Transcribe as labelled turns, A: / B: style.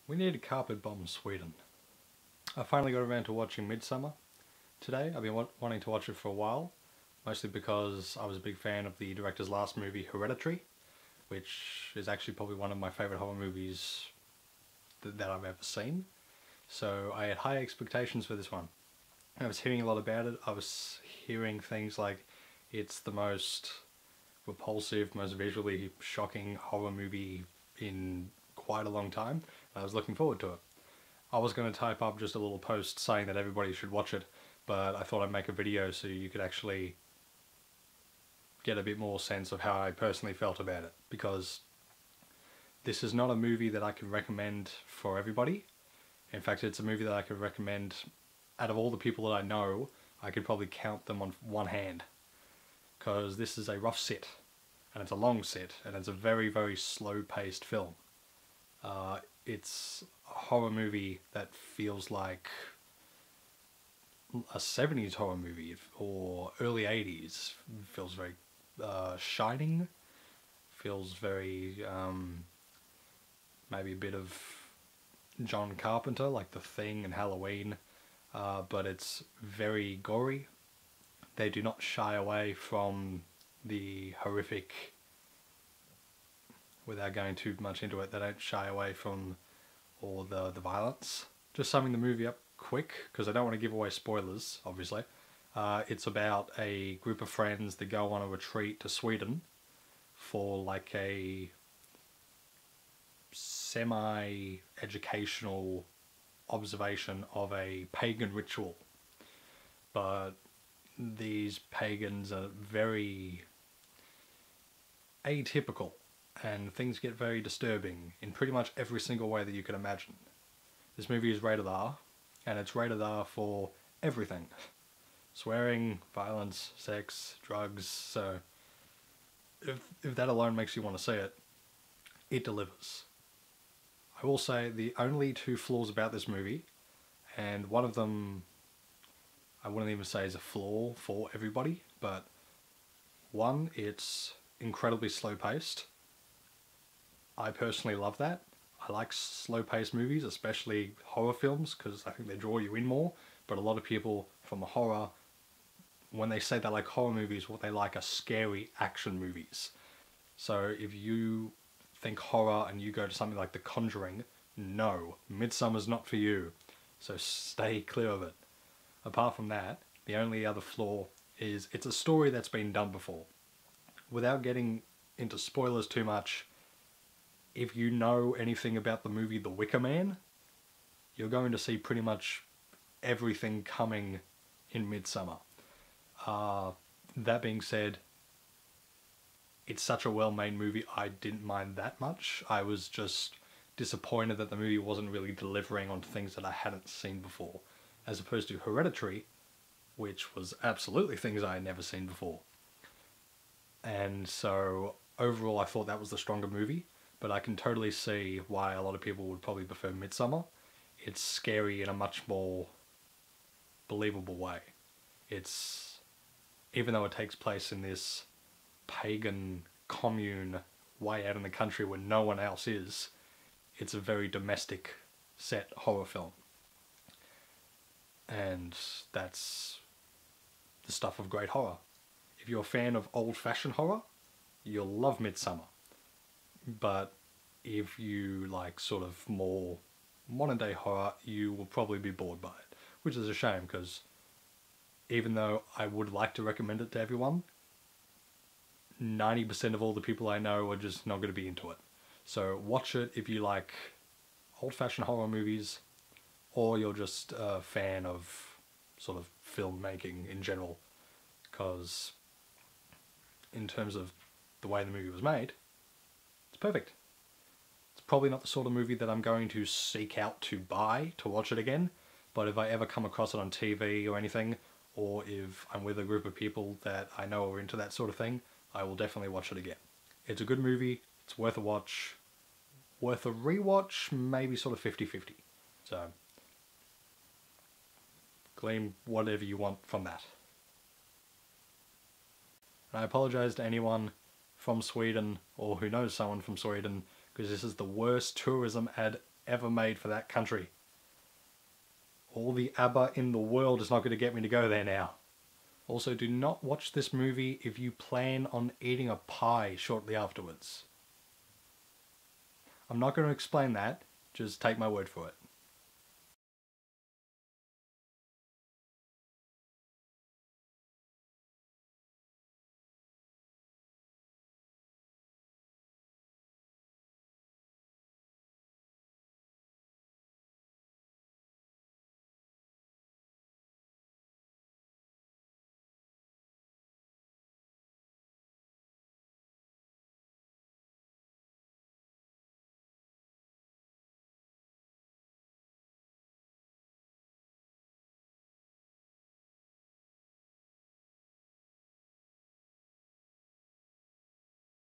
A: We need a carpet bomb Sweden. I finally got around to watching Midsommar today. I've been wanting to watch it for a while, mostly because I was a big fan of the director's last movie, Hereditary, which is actually probably one of my favourite horror movies that I've ever seen. So I had high expectations for this one. I was hearing a lot about it. I was hearing things like it's the most repulsive, most visually shocking horror movie in quite a long time. And I was looking forward to it. I was going to type up just a little post saying that everybody should watch it, but I thought I'd make a video so you could actually get a bit more sense of how I personally felt about it, because this is not a movie that I could recommend for everybody. In fact, it's a movie that I could recommend, out of all the people that I know, I could probably count them on one hand, because this is a rough sit, and it's a long sit, and it's a very, very slow-paced film. It's a horror movie that feels like a 70s horror movie, or early 80s. Feels very Shining, feels very maybe a bit of John Carpenter, like The Thing and Halloween, but it's very gory. They do not shy away from the horrific. Without going too much into it, they don't shy away from all the violence. Just summing the movie up quick, because I don't want to give away spoilers, obviously. It's about a group of friends that go on a retreat to Sweden for like a semi-educational observation of a pagan ritual. But these pagans are very atypical, and things get very disturbing in pretty much every single way that you can imagine. This movie is rated R, and it's rated R for everything. Swearing, violence, sex, drugs, so if that alone makes you want to see it, it delivers. I will say the only two flaws about this movie, and one of them I wouldn't even say is a flaw for everybody, but one, it's incredibly slow paced. I personally love that. I like slow-paced movies, especially horror films, because I think they draw you in more. But a lot of people from horror, when they say they like horror movies, what they like are scary action movies. So if you think horror and you go to something like The Conjuring, no, Midsommar's not for you. So stay clear of it. Apart from that, the only other flaw is it's a story that's been done before. Without getting into spoilers too much, if you know anything about the movie The Wicker Man, you're going to see pretty much everything coming in Midsommar. That being said, it's such a well-made movie, I didn't mind that much. I was just disappointed that the movie wasn't really delivering on things that I hadn't seen before, as opposed to Hereditary, which was absolutely things I had never seen before. And so overall I thought that was the stronger movie. But I can totally see why a lot of people would probably prefer Midsommar. It's scary in a much more believable way. It's, even though it takes place in this pagan commune way out in the country where no one else is, it's a very domestic set horror film. And that's the stuff of great horror. If you're a fan of old-fashioned horror, you'll love Midsommar. But if you like sort of more modern day horror, you will probably be bored by it, which is a shame, because even though I would like to recommend it to everyone, 90% of all the people I know are just not going to be into it. So watch it if you like old-fashioned horror movies, or you're just a fan of sort of filmmaking in general, because in terms of the way the movie was made, it's perfect. It's probably not the sort of movie that I'm going to seek out to buy to watch it again, but if I ever come across it on TV or anything, or if I'm with a group of people that I know are into that sort of thing, I will definitely watch it again. It's a good movie, it's worth a watch, worth a rewatch, maybe sort of 50-50. So, glean whatever you want from that. And I apologise to anyone from Sweden, or who knows someone from Sweden, because this is the worst tourism ad ever made for that country. All the ABBA in the world is not going to get me to go there now. Also, do not watch this movie if you plan on eating a pie shortly afterwards. I'm not going to explain that, just take my word for it.